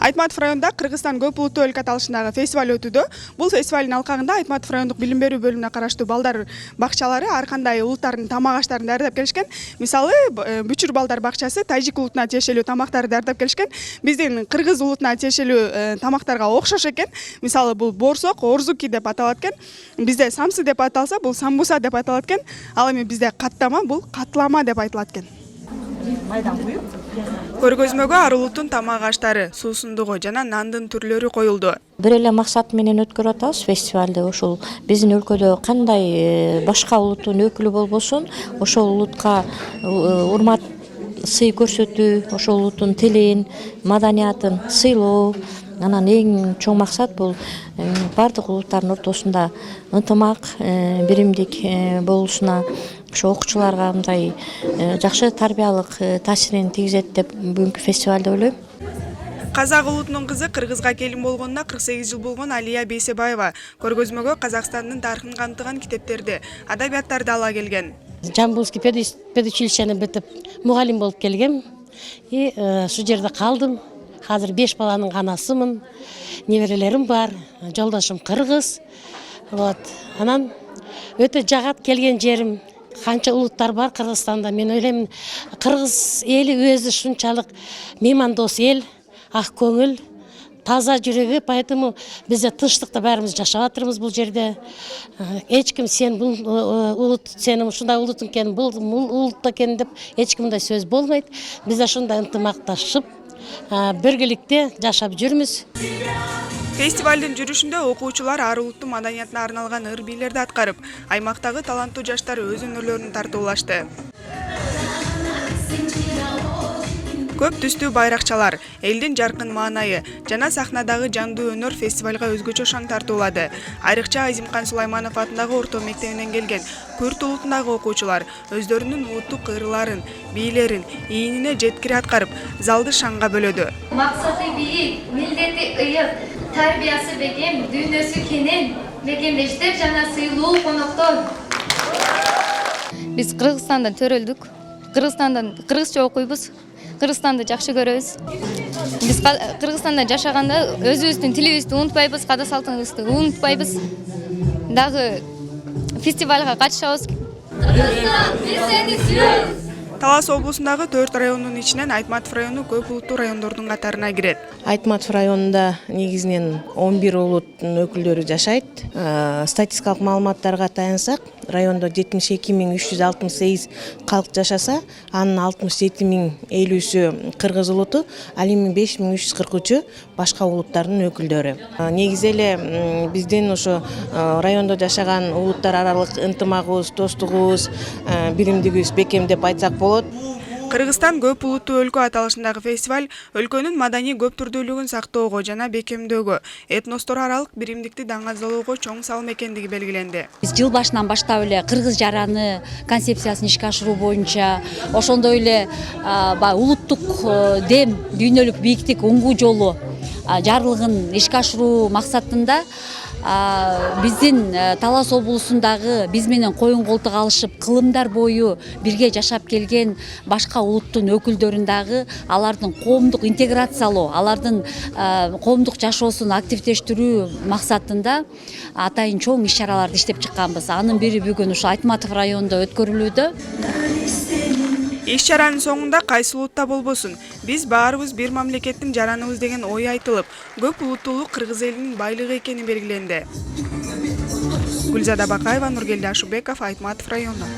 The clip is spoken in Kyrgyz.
Айтматов районунда Кыргызстан көп улуттуу өлкө аталышындагы фестиваль өтүүдө. Бул фестивалдын алкагында Айтматов райондук билим берүү бөлүмүнө караштуу балдар бакчалары ар кандай улуттардын тамак аштарын даярдап келишкен. Мисалы, Бүчүр балдар бакчасы тажик улутуна тиешелүү тамактарды даярдап келишкен. Биздин кыргыз улутуна тиешелүү тамактарга окшош экен. Мисалы, бул борсок, орзуки деп аталат экен. Бизде самсы деп аталса, бул самбуса деп аталат экен. Ал эми бизде каттама, бул катлама деп айтылат экен. Көргөзмөгө ар улуттун тамак аштары, суусундугу жана нандын түрлөрү коюлду. Бир эле максат менен өткөрүп атабыз фестивалды. Ошол биздин өлкөдө кандай башка улуттун өкүлү болбосун, ошол улутка урмат, сый көрсөтүү, ошол улуттун тилин, маданиятын сыйлоо. Анан эң чоң максат бул бардык улуттардын ортосунда ынтымак, биримдик болушуна, ошо окуучуларга мындай жакшы тарбиялык таасирин тийгизет деп бүгүнкү фестивалды ойлойм. Казак улутунун кызы Кыргызга келин болгонуна 48 жыл болгон Алия Бейсебаева көргөзмөгө Казакстандын тарыхын камтыган китептерди, адабияттарды ала келген. Жамбылский педучилищени бүтүп мугалим болуп келгем. Шу жерде калдым. Азыр 5 баланын анасымын. Неберелерим бар. Жолдошум кыргыз. Анан өтө жагат келген жерим. Канча улуттар бар Кыргызстанда. Мен ойлойм, кыргыз эли өзү шунчалык меймандос эл, ак көңүл, таза жүрөгү, поэтому бизде тынчтыкта баарыбыз жашап атырбыз бул жерде. Эч ким сен бул улут, сен ушундай улут экен, бул улут экен деп эч ким мындай сөз болбойт. Бизде ушундай ынтымакташып, биргеликте жашап жүрмүз. Фестивалдын жүрүшүндө окуучулар ар улуттун маданиятына арналган ыр-бийлерди аткарып, аймактагы таланттуу жаштар өз өнөрлөрүн тартуулашты. Көп түстүү байракчалар, элдин жаркын маанайы жана сахнадагы жандуу өнөр фестивалга өзгөчө шаң тартуулады. Айрыкча Азимкан Сулайманов атындагы орто мектебинен келген Күрт улутундагы окуучулар өздөрүнүн улуттук ырыларын, бийлерин ийинине жеткире аткарып, залды шаңга бөлөдү. Максаты бийик, милдети ыйык, тарбиясы бекем, дүйнөсү кенен, мекендештер жана сыйлуу коноктор. Биз Кыргызстандан төрөлдүк. Кыргызча окуйбуз. Кыргызстанды жакшы көрөбүз. Биз Кыргызстанда жашаганда өзүбүздүн тилибизди унутпайбыз, када салтыбызды унутпайбыз. Дагы фестивалга катышабыз. Кыргызстан, биз сени сүйөбүз. Талас облусундагы 4 райондун ичинен Айтматов району көп улуттуу райондордун катарына кирет. Айтматов районунда негизинен 11 улуттун өкүлдөрү жашайт. Статистикалык маалыматтарга таянсак, райондо 72.368 калк жашаса, анын 67.050-сү кыргыз улуту, ал эми 5.343-ü башка улуттардын өкүлдөрү. Негизи эле биздин ошо райондо жашаган улуттар аралык ынтымагыбыз, достугубуз, биримдигибиз бекем деп айтсак болот. Кыргызстан көп улуттуу өлкө аталышындагы фестиваль өлкөнүн маданий көп түрдүүлүгүн сактоого жана бекемдөөгө, этностор аралык биримдикти даңазалоого чоң салым экендиги белгиленди. Биз жыл башынан баштап эле кыргыз жараны концепциясын ишке ашыруу боюнча, ошондой эле улуттук дем, дүйнөлүк бийиктик оңгу жолу жарлыгын ишке ашыруу максатында биздин Талас облусундагы биз менен коюн колтук алышып кылымдар бою бирге жашап келген башка улуттун өкүлдөрүн дагы алардын коомдук интеграциялоо, алардын коомдук жашоосун активдештирүү максатында атайын чоң иш-чараларды иштеп чыкканбыз. Анын бири бүгүн ушу Айтматов районунда өткөрүлүүдө. Иш-чаранын соңунда кайсы улутта болбосун, биз баарыбыз бир мамлекеттин жараныбыз деген ой айтылып, көп улуттуулук кыргыз элинин байлыгы экени белгиленди. Гүлзада Бакаева, Нургелди Ашубеков, Айтматов району.